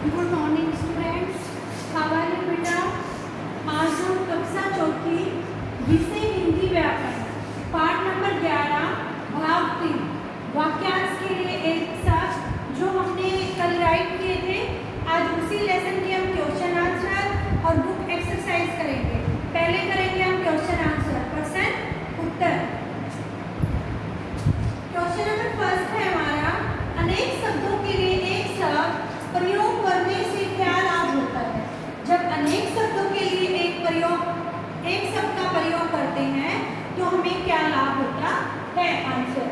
Good morning students, how are you बेटा। आज हम कक्षा चौथी विषय हिंदी व्याकरण पाठ नंबर 11 भाग 3 वाक्यांश के लिए एक साथ जो हमने कल राइट किए थे, आज उसी लेसन के हम क्वेश्चन आंसर और बुक एक्सरसाइज करेंगे। पहले करेंगे हम क्वेश्चन आंसर, प्रश्न उत्तर। क्वेश्चन नंबर फर्स्ट है हमारा, अनेक शब्दों के लिए एक शब्द प्रयोग करने से क्या लाभ होता है। जब अनेक शब्दों के लिए एक शब्द का प्रयोग करते हैं तो हमें क्या लाभ होता है। आंसर,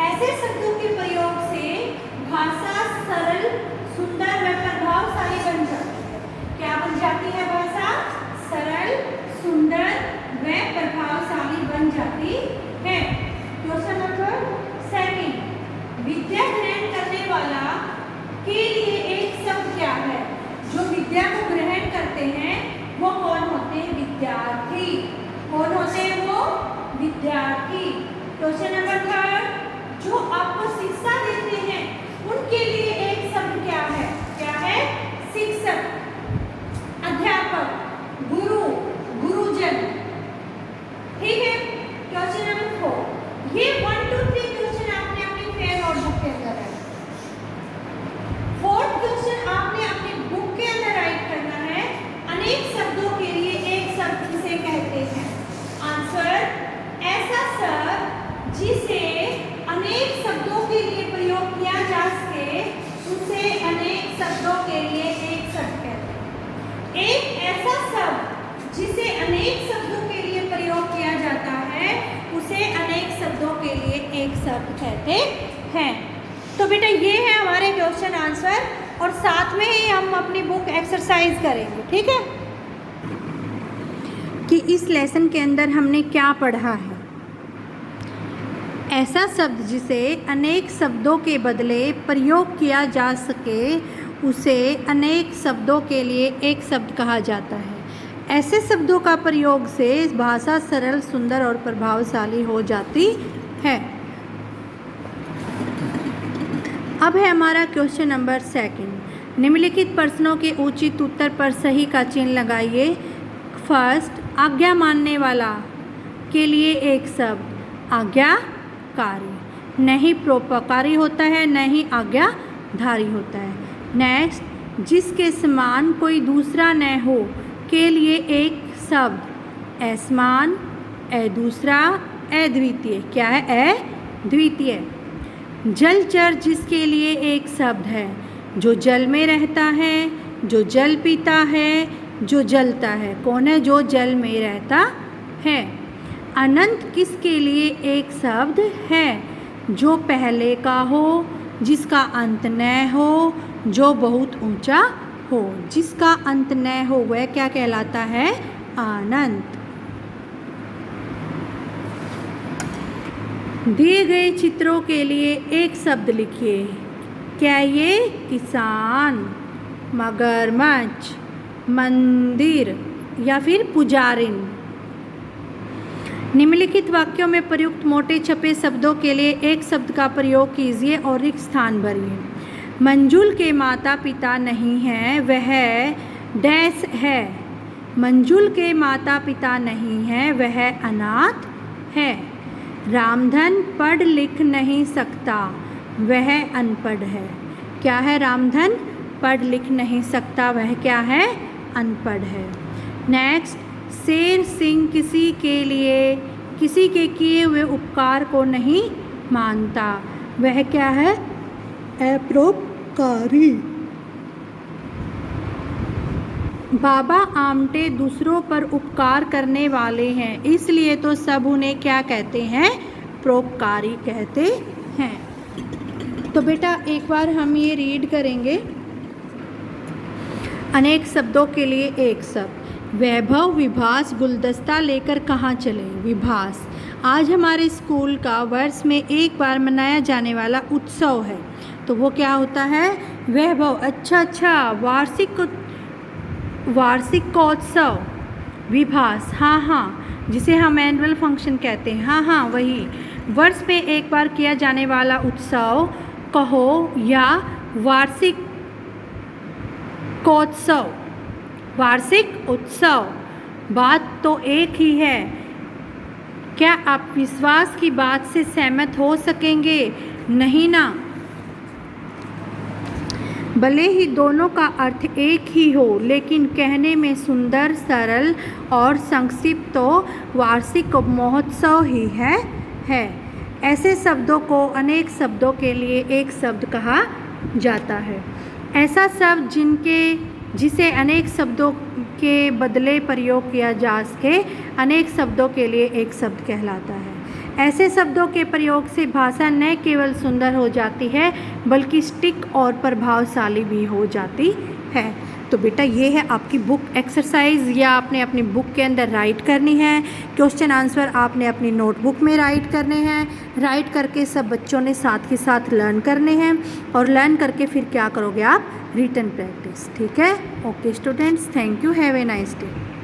ऐसे शब्दों के प्रयोग से भाषा सरल, सुंदर व प्रभावशाली बन जाती है। क्या बन जाती है? भाषा सरल, सुंदर व प्रभावशाली बन जाती है। क्वेश्चन नंबर सेकंड, विद्या ग्रहण करने वाला के लिए एक शब्द क्या है। जो विद्या को ग्रहण करते हैं वो कौन होते हैं? विद्यार्थी। कौन होते हैं वो? विद्यार्थी। क्वेश्चन नंबर थर्ड, जो आपको शिक्षा देते हैं उनके लिए एक शब्द क्या है? क्या है? शिक्षक, अध्यापक, गुरु, गुरुजन। ठीक है। क्वेश्चन नंबर 4, ये 1 2 3 क्वेश्चन आपने अपनी फेयर नोटबुक के अंदर है। फोर्थ क्वेश्चन आपने अपनी बुक के अंदर राइट करना है। अनेक शब्दों के लिए एक शब्द किसे कहते हैं? आंसर, ऐसा शब्द जिसे अनेक शब्दों के लिए प्रयोग किया जा सके उसे अनेक शब्दों के लिए एक शब्द कहते हैं। एक ऐसा शब्द जिसे अनेक शब्दों के लिए प्रयोग किया जाता है उसे अनेक शब्दों के लिए एक शब्द कहते हैं। तो बेटा ये है हमारे क्वेश्चन आंसर और साथ में ही हम अपनी बुक एक्सरसाइज करेंगे। ठीक है कि इस लेसन के अंदर हमने क्या पढ़ा है। ऐसा शब्द जिसे अनेक शब्दों के बदले प्रयोग किया जा सके उसे अनेक शब्दों के लिए एक शब्द कहा जाता है। ऐसे शब्दों का प्रयोग से भाषा सरल, सुंदर और प्रभावशाली हो जाती है। अब है हमारा क्वेश्चन नंबर सेकंड, निम्नलिखित प्रश्नों के उचित उत्तर पर सही का चिन्ह लगाइए। फर्स्ट, आज्ञा मानने वाला के लिए एक शब्द आज्ञाकारी, नहीं परोपकारी होता है, न ही आज्ञाधारी होता है। नेक्स्ट, जिसके समान कोई दूसरा न हो के लिए एक शब्द असमान, अदूसरा, अद्वितीय। क्या है? अद्वितीय। जलचर जिसके लिए एक शब्द है, जो जल में रहता है, जो जल पीता है, जो जलता है। कौन है? जो जल में रहता है। अनंत किसके लिए एक शब्द है? जो पहले का हो, जिसका अंत न हो, जो बहुत ऊंचा हो। जिसका अंत न हो वह क्या कहलाता है? अनंत। दिए गए चित्रों के लिए एक शब्द लिखिए। क्या ये? किसान, मगरमच्छ, मंदिर या फिर पुजारिन। निम्नलिखित वाक्यों में प्रयुक्त मोटे छपे शब्दों के लिए एक शब्द का प्रयोग कीजिए और रिक्त स्थान भरिए। मंजुल के माता पिता नहीं हैं, वह डैश है। मंजुल के माता पिता नहीं हैं, वह अनाथ है। रामधन पढ़ लिख नहीं सकता, वह अनपढ़ है। क्या है? रामधन पढ़ लिख नहीं सकता, वह क्या है? अनपढ़ है। नेक्स्ट, शेर सिंह किसी के किए हुए उपकार को नहीं मानता, वह क्या है? अपरोपकारी। बाबा आमटे दूसरों पर उपकार करने वाले हैं, इसलिए तो सब उन्हें क्या कहते हैं? परोपकारी कहते हैं। तो बेटा एक बार हम ये रीड करेंगे। अनेक शब्दों के लिए एक शब्द। वैभव विभास गुलदस्ता लेकर कहाँ चले? विभास आज हमारे स्कूल का वर्ष में एक बार मनाया जाने वाला उत्सव है, तो वो क्या होता है? वैभव। अच्छा, वार्षिकोत्सव। विभास, हाँ, जिसे हम एनुअल फंक्शन कहते हैं। हाँ, वही वर्ष में एक बार किया जाने वाला उत्सव कहो या वार्षिक वार्षिकोत्सव, वार्षिक उत्सव, बात तो एक ही है। क्या आप विश्वास की बात से सहमत हो सकेंगे? नहीं ना। भले ही दोनों का अर्थ एक ही हो, लेकिन कहने में सुंदर, सरल और संक्षिप्त तो वार्षिक महोत्सव ही है। ऐसे शब्दों को अनेक शब्दों के लिए एक शब्द कहा जाता है। ऐसा शब्द जिसे अनेक शब्दों के बदले प्रयोग किया जा सके, अनेक शब्दों के लिए एक शब्द कहलाता है। ऐसे शब्दों के प्रयोग से भाषा न केवल सुंदर हो जाती है, बल्कि सटीक और प्रभावशाली भी हो जाती है। तो बेटा ये है आपकी बुक एक्सरसाइज, या आपने अपनी बुक के अंदर राइट करनी है। क्वेश्चन आंसर आपने अपनी नोटबुक में राइट करने हैं। राइट करके सब बच्चों ने साथ के साथ लर्न करने हैं, और लर्न करके फिर क्या करोगे आप? Written practice. ठीक है? Okay students, thank you, have a nice day.